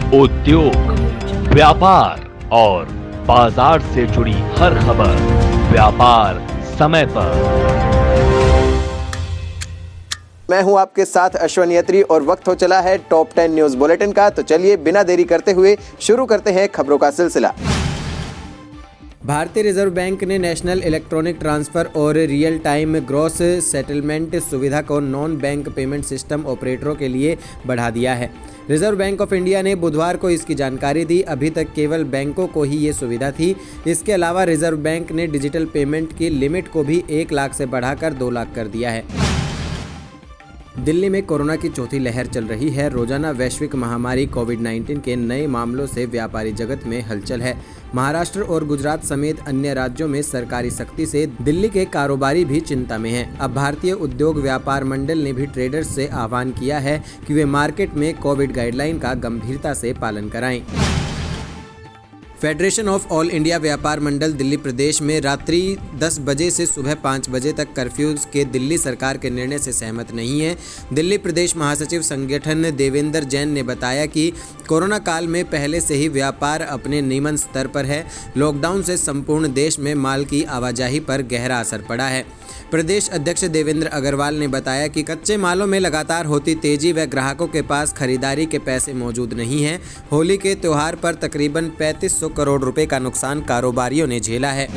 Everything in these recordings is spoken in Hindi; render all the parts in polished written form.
उद्योग, व्यापार और बाजार से जुड़ी हर खबर व्यापार समय पर। मैं हूं आपके साथ अश्विन यत्री और वक्त हो चला है टॉप 10 न्यूज बुलेटिन का। तो चलिए बिना देरी करते हुए शुरू करते हैं खबरों का सिलसिला। भारतीय रिजर्व बैंक ने नेशनल इलेक्ट्रॉनिक ट्रांसफर और रियल टाइम ग्रॉस सेटलमेंट सुविधा को नॉन बैंक पेमेंट सिस्टम ऑपरेटरों के लिए बढ़ा दिया है। रिजर्व बैंक ऑफ इंडिया ने बुधवार को इसकी जानकारी दी। अभी तक केवल बैंकों को ही ये सुविधा थी। इसके अलावा रिजर्व बैंक ने डिजिटल पेमेंट की लिमिट को भी 1 लाख से बढ़ाकर 2 लाख कर दिया है। दिल्ली में कोरोना की चौथी लहर चल रही है। रोजाना वैश्विक महामारी कोविड-19 के नए मामलों से व्यापारी जगत में हलचल है। महाराष्ट्र और गुजरात समेत अन्य राज्यों में सरकारी सख्ती से दिल्ली के कारोबारी भी चिंता में हैं। अब भारतीय उद्योग व्यापार मंडल ने भी ट्रेडर्स से आह्वान किया है कि वे मार्केट में कोविड गाइडलाइन का गंभीरता से पालन कराएं। फेडरेशन ऑफ ऑल इंडिया व्यापार मंडल दिल्ली प्रदेश में रात्रि 10 बजे से सुबह 5 बजे तक कर्फ्यू के दिल्ली सरकार के निर्णय से सहमत नहीं है। दिल्ली प्रदेश महासचिव संगठन देवेंद्र जैन ने बताया कि कोरोना काल में पहले से ही व्यापार अपने नियमन स्तर पर है। लॉकडाउन से संपूर्ण देश में माल की आवाजाही पर गहरा असर पड़ा है। प्रदेश अध्यक्ष देवेंद्र अग्रवाल ने बताया कि कच्चे मालों में लगातार होती तेजी व ग्राहकों के पास खरीदारी के पैसे मौजूद नहीं हैं। होली के त्यौहार पर तकरीबन 3500 करोड़ रुपए का नुकसान कारोबारियों ने झेला है।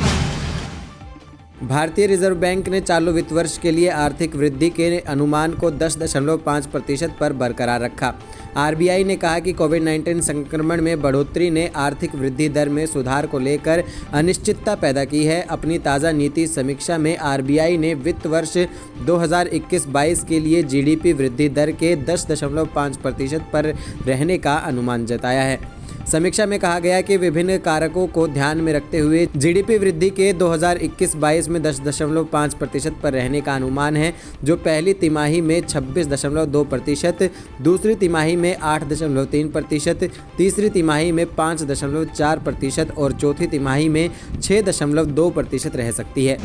भारतीय रिजर्व बैंक ने चालू वित्त वर्ष के लिए आर्थिक वृद्धि के अनुमान को 10.5% पर बरकरार रखा। आरबीआई ने कहा कि कोविड-19 संक्रमण में बढ़ोतरी ने आर्थिक वृद्धि दर में सुधार को लेकर अनिश्चितता पैदा की है। अपनी ताज़ा नीति समीक्षा में आरबीआई ने वित्त वर्ष 2021-22 के लिए जीडीपी वृद्धि दर के 10.5% पर रहने का अनुमान जताया है। समीक्षा में कहा गया कि विभिन्न कारकों को ध्यान में रखते हुए जीडीपी वृद्धि के 2021-22 में 10.5% पर रहने का अनुमान है, जो पहली तिमाही में 26.2%, दूसरी तिमाही में 8.3%, तीसरी तिमाही में 5.4% और चौथी तिमाही में 6.2% रह सकती है।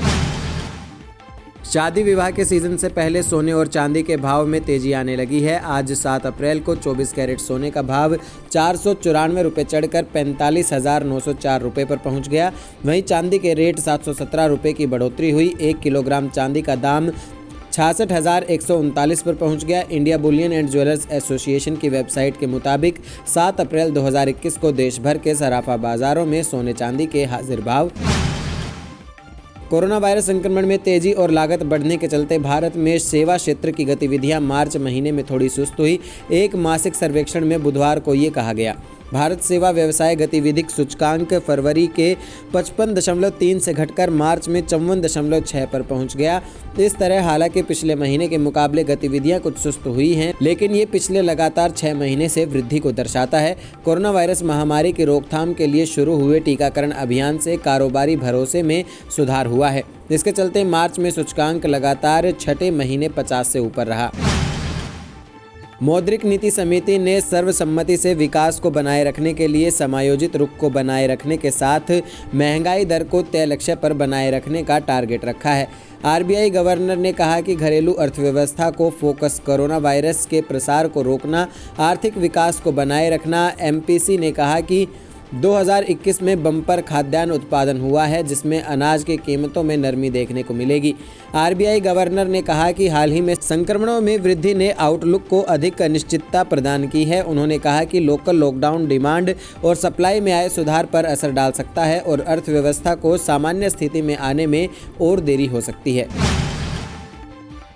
शादी विवाह के सीजन से पहले सोने और चांदी के भाव में तेजी आने लगी है। आज 7 अप्रैल को 24 कैरेट सोने का भाव 494 रुपये चढ़कर 45,904 रुपये पर पहुंच गया। वहीं चांदी के रेट 717 रुपये की बढ़ोतरी हुई। 1 किलोग्राम चांदी का दाम 66,139 पर पहुंच गया। India Boolean and jewellers association की वेबसाइट के मुताबिक 7 अप्रैल 2021 को देश भर के सराफा बाजारों में सोने चांदी के हाजिर भाव। कोरोना वायरस संक्रमण में तेजी और लागत बढ़ने के चलते भारत में सेवा क्षेत्र की गतिविधियां मार्च महीने में थोड़ी सुस्त हुई। एक मासिक सर्वेक्षण में बुधवार को ये कहा गया। भारत सेवा व्यवसाय गतिविधिक सूचकांक फरवरी के 55.3 से घटकर मार्च में 54.6 पर पहुंच गया। इस तरह हालांकि पिछले महीने के मुकाबले गतिविधियां कुछ सुस्त हुई हैं, लेकिन ये पिछले लगातार 6 महीने से वृद्धि को दर्शाता है। कोरोना वायरस महामारी की रोकथाम के लिए शुरू हुए टीकाकरण अभियान से कारोबारी भरोसे में सुधार हुआ है। इसके चलते मार्च में सूचकांक लगातार 6ठे महीने 50 से ऊपर रहा। मौद्रिक नीति समिति ने सर्वसम्मति से विकास को बनाए रखने के लिए समायोजित रुख को बनाए रखने के साथ महंगाई दर को तय लक्ष्य पर बनाए रखने का टारगेट रखा है। आरबीआई गवर्नर ने कहा कि घरेलू अर्थव्यवस्था को फोकस, कोरोना वायरस के प्रसार को रोकना, आर्थिक विकास को बनाए रखना। एमपीसी ने कहा कि 2021 में बम्पर खाद्यान्न उत्पादन हुआ है, जिसमें अनाज की कीमतों में नरमी देखने को मिलेगी। आरबीआई गवर्नर ने कहा कि हाल ही में संक्रमणों में वृद्धि ने आउटलुक को अधिक अनिश्चितता प्रदान की है। उन्होंने कहा कि लोकल लॉकडाउन डिमांड और सप्लाई में आए सुधार पर असर डाल सकता है और अर्थव्यवस्था को सामान्य स्थिति में आने में और देरी हो सकती है।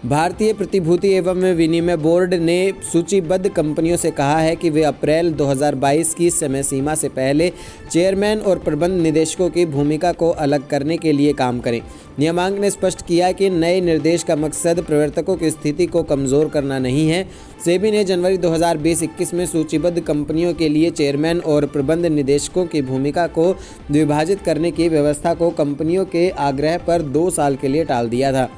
भारतीय प्रतिभूति एवं विनिमय बोर्ड ने सूचीबद्ध कंपनियों से कहा है कि वे अप्रैल 2022 की समय सीमा से पहले चेयरमैन और प्रबंध निदेशकों की भूमिका को अलग करने के लिए काम करें। नियामक ने स्पष्ट किया कि नए निर्देश का मकसद प्रवर्तकों की स्थिति को कमज़ोर करना नहीं है। सेबी ने जनवरी 2020-21 में सूचीबद्ध कंपनियों के लिए चेयरमैन और प्रबंध निदेशकों की भूमिका को विभाजित करने की व्यवस्था को कंपनियों के आग्रह पर 2 साल के लिए टाल दिया था।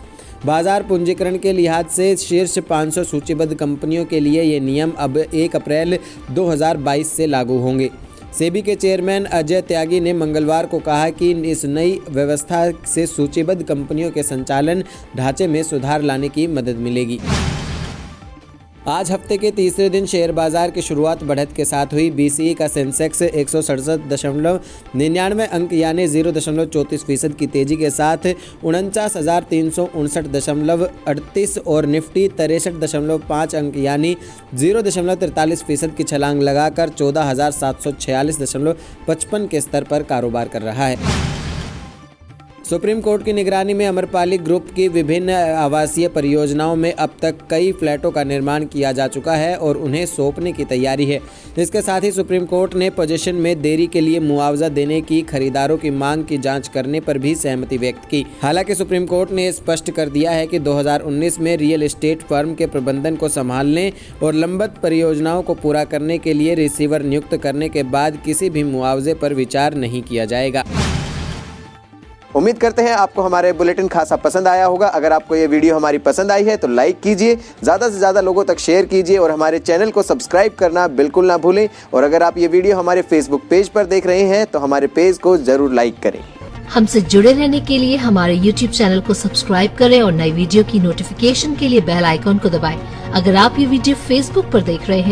बाजार पूंजीकरण के लिहाज से शीर्ष 500 सूचीबद्ध कंपनियों के लिए ये नियम अब 1 अप्रैल 2022 से लागू होंगे। सेबी के चेयरमैन अजय त्यागी ने मंगलवार को कहा कि इस नई व्यवस्था से सूचीबद्ध कंपनियों के संचालन ढांचे में सुधार लाने की मदद मिलेगी। आज हफ्ते के तीसरे दिन शेयर बाजार की शुरुआत बढ़त के साथ हुई। बीसीई का सेंसेक्स 167.99 अंक यानी 0.34% की तेजी के साथ 49,359.38 और निफ्टी 63.5 अंक यानी 0.43% की छलांग लगाकर 14,746.55 के स्तर पर कारोबार कर रहा है। सुप्रीम कोर्ट की निगरानी में अमरपाली ग्रुप की विभिन्न आवासीय परियोजनाओं में अब तक कई फ्लैटों का निर्माण किया जा चुका है और उन्हें सौंपने की तैयारी है। इसके साथ ही सुप्रीम कोर्ट ने पोजीशन में देरी के लिए मुआवजा देने की खरीदारों की मांग की जांच करने पर भी सहमति व्यक्त की। हालांकि सुप्रीम कोर्ट ने स्पष्ट कर दिया है कि 2019 में रियल एस्टेट फर्म के प्रबंधन को संभालने और लंबित परियोजनाओं को पूरा करने के लिए रिसीवर नियुक्त करने के बाद किसी भी मुआवजे पर विचार नहीं किया जाएगा। उम्मीद करते हैं आपको हमारे बुलेटिन खासा पसंद आया होगा। अगर आपको ये वीडियो हमारी पसंद आई है तो लाइक कीजिए, ज़्यादा से ज़्यादा लोगों तक शेयर कीजिए और हमारे चैनल को सब्सक्राइब करना बिल्कुल ना भूलें। और अगर आप ये वीडियो हमारे फेसबुक पेज पर देख रहे हैं तो हमारे पेज को ज़रूर लाइक करें। हमसे जुड़े रहने के लिए हमारे YouTube चैनल को सब्सक्राइब करें और नई वीडियो की नोटिफिकेशन के लिए बेल आइकॉन को दबाएं। अगर आप ये वीडियो Facebook पर देख रहे हैं